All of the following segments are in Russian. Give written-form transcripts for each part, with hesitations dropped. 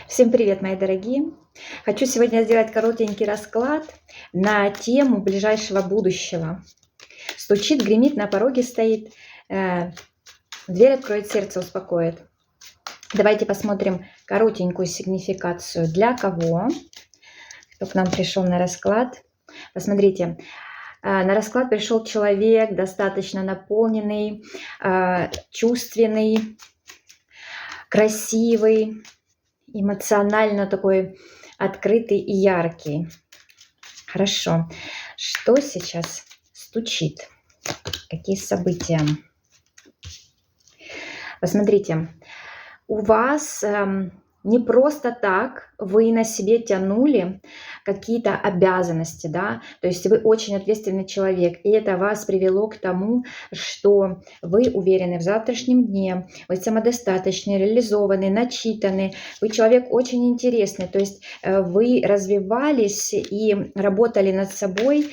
Всем привет, мои дорогие! Хочу сегодня сделать коротенький расклад на тему ближайшего будущего. Стучит, гремит, на пороге стоит, дверь откроет, сердце успокоит. Давайте посмотрим коротенькую сигнификацию для кого, кто к нам пришел на расклад. Посмотрите, на расклад пришел человек достаточно наполненный, чувственный, красивый, эмоционально такой открытый и яркий. Хорошо. Что сейчас стучит? Какие события? Посмотрите, у вас не просто так вы на себе тянули какие-то обязанности, да, то есть вы очень ответственный человек, и это вас привело к тому, что вы уверены в завтрашнем дне, вы самодостаточный, реализованный, начитанный, вы человек очень интересный, то есть вы развивались и работали над собой.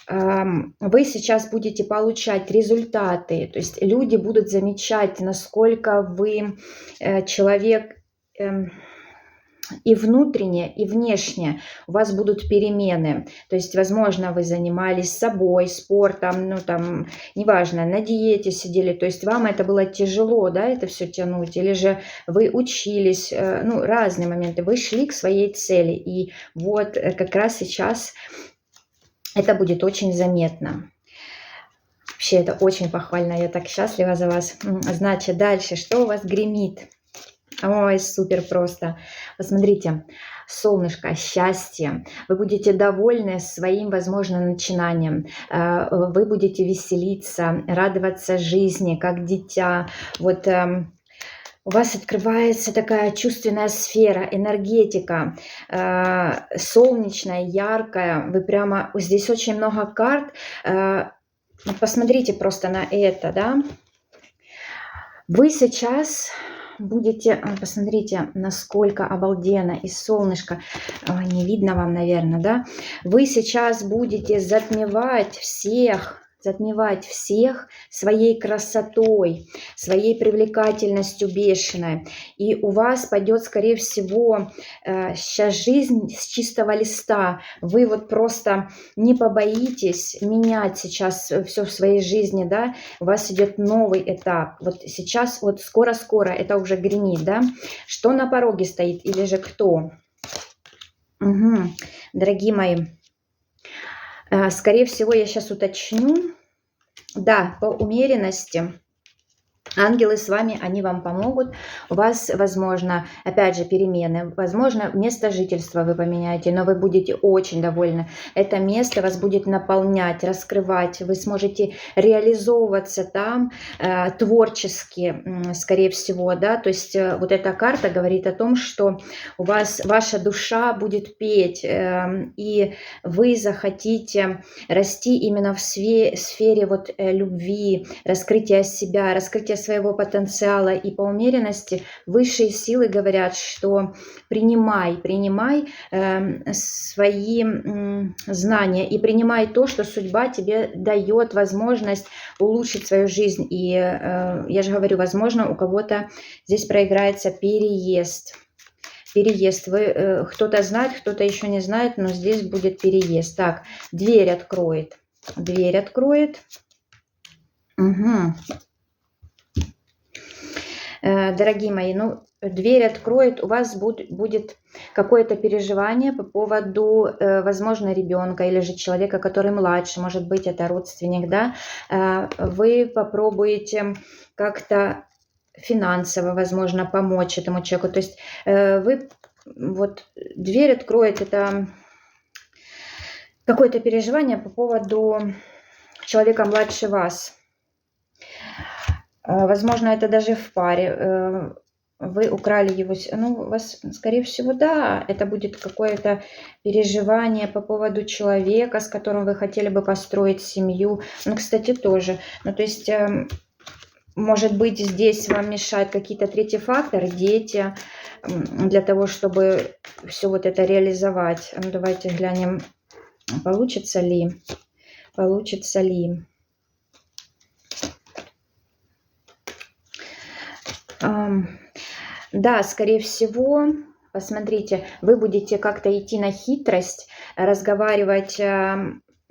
Вы сейчас будете получать результаты, то есть люди будут замечать, насколько вы человек и внутренне, и внешне у вас будут перемены. То есть, возможно, вы занимались собой, спортом, неважно, на диете сидели. То есть вам это было тяжело, да, это все тянуть. Или же вы учились, разные моменты. Вы шли к своей цели. И вот как раз сейчас это будет очень заметно. Вообще, это очень похвально. Я так счастлива за вас. Значит, дальше, что у вас гремит? Ой, супер просто. Посмотрите, солнышко, счастье. Вы будете довольны своим, возможно, начинанием. Вы будете веселиться, радоваться жизни, как дитя. Вот у вас открывается такая чувственная сфера, энергетика, солнечная, яркая. Вы прямо... Здесь очень много карт. Посмотрите просто на это, да. Вы сейчас будете... Посмотрите, насколько обалденно. И солнышко. Не видно вам, наверное, да? Вы сейчас будете затмевать всех своей красотой, своей привлекательностью бешеной. И у вас пойдет, скорее всего, сейчас жизнь с чистого листа. Вы вот просто не побоитесь менять сейчас все в своей жизни, да? У вас идет новый этап. Вот сейчас, вот скоро-скоро, это уже гремит, да? Что на пороге стоит или же кто? Дорогие мои, скорее всего, я сейчас уточню. Да, по умеренности. Ангелы с вами, они вам помогут. У вас, возможно, опять же, перемены. Возможно, место жительства вы поменяете, но вы будете очень довольны. Это место вас будет наполнять, раскрывать. Вы сможете реализовываться там творчески, скорее всего, да. То есть вот эта карта говорит о том, что у вас ваша душа будет петь, и вы захотите расти именно в сфере вот любви, раскрытия себя, раскрытия своего потенциала. И по умеренности высшие силы говорят, что принимай свои знания и принимай то, что судьба тебе дает возможность улучшить свою жизнь. И я же говорю, возможно, у кого-то здесь проиграется переезд. Вы кто-то знает, кто-то еще не знает, но здесь будет переезд. Так, дверь откроет. Угу. Дорогие мои, дверь откроет, у вас будет какое-то переживание по поводу, возможно, ребенка или же человека, который младше, может быть, это родственник, да, вы попробуете как-то финансово, возможно, помочь этому человеку, то есть дверь откроет, это какое-то переживание по поводу человека младше вас. Возможно, это даже в паре. Вы украли его, у вас, скорее всего, да, это будет какое-то переживание по поводу человека, с которым вы хотели бы построить семью. Кстати, тоже. То есть, может быть, здесь вам мешают какие-то третьи факторы, дети, для того, чтобы все вот это реализовать. Давайте глянем, получится ли. Да, скорее всего, посмотрите, вы будете как-то идти на хитрость, разговаривать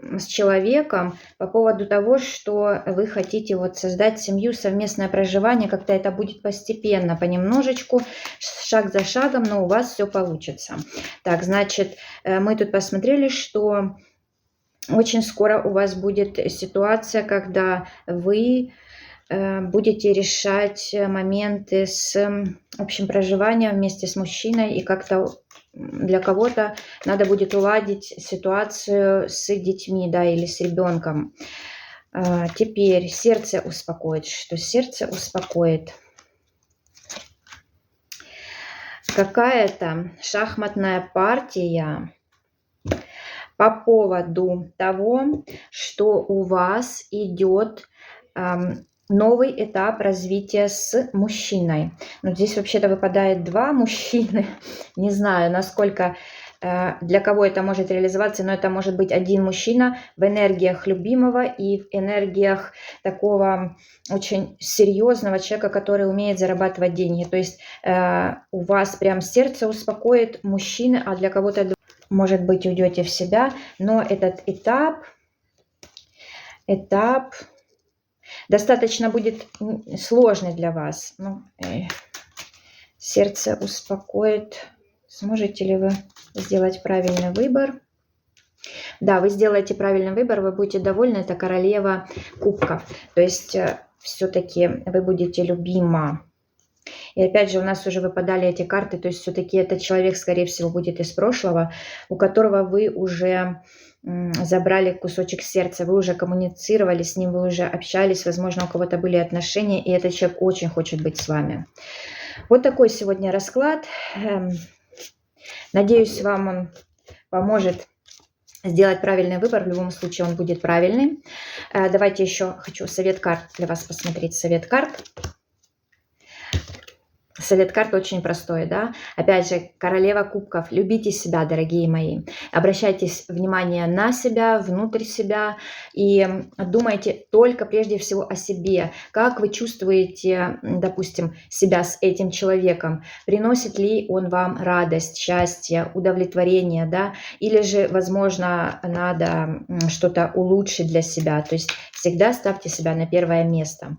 с человеком по поводу того, что вы хотите вот создать семью, совместное проживание, как-то это будет постепенно, понемножечку, шаг за шагом, но у вас все получится. Так, значит, мы тут посмотрели, что очень скоро у вас будет ситуация, когда вы будете решать моменты с общим проживанием вместе с мужчиной, и как-то для кого-то надо будет уладить ситуацию с детьми, да, или с ребенком. Теперь сердце успокоит. Что сердце успокоит? Какая-то шахматная партия по поводу того, что у вас идет новый этап развития с мужчиной. Но здесь вообще-то выпадает два мужчины. Не знаю, насколько для кого это может реализоваться, но это может быть один мужчина в энергиях любимого и в энергиях такого очень серьезного человека, который умеет зарабатывать деньги. То есть у вас прям сердце успокоит мужчины, а для кого-то, может быть, уйдете в себя. Но этот этап достаточно будет сложный для вас. Ну, сердце успокоит. Сможете ли вы сделать правильный выбор? Да, вы сделаете правильный выбор, вы будете довольны. Это королева кубков. То есть все-таки вы будете любима. И опять же у нас уже выпадали эти карты. То есть все-таки этот человек, скорее всего, будет из прошлого, у которого вы уже забрали кусочек сердца, вы уже коммуницировали с ним, вы уже общались, возможно, у кого-то были отношения, и этот человек очень хочет быть с вами. Вот такой сегодня расклад. Надеюсь, вам он поможет сделать правильный выбор. В любом случае он будет правильный. Давайте еще хочу совет карт для вас посмотреть. Совет карт. Совет карт очень простой, да. Опять же, королева кубков. Любите себя, дорогие мои. Обращайте внимание на себя, внутрь себя. И думайте только прежде всего о себе. Как вы чувствуете, допустим, себя с этим человеком? Приносит ли он вам радость, счастье, удовлетворение, да? Или же, возможно, надо что-то улучшить для себя. То есть всегда ставьте себя на первое место.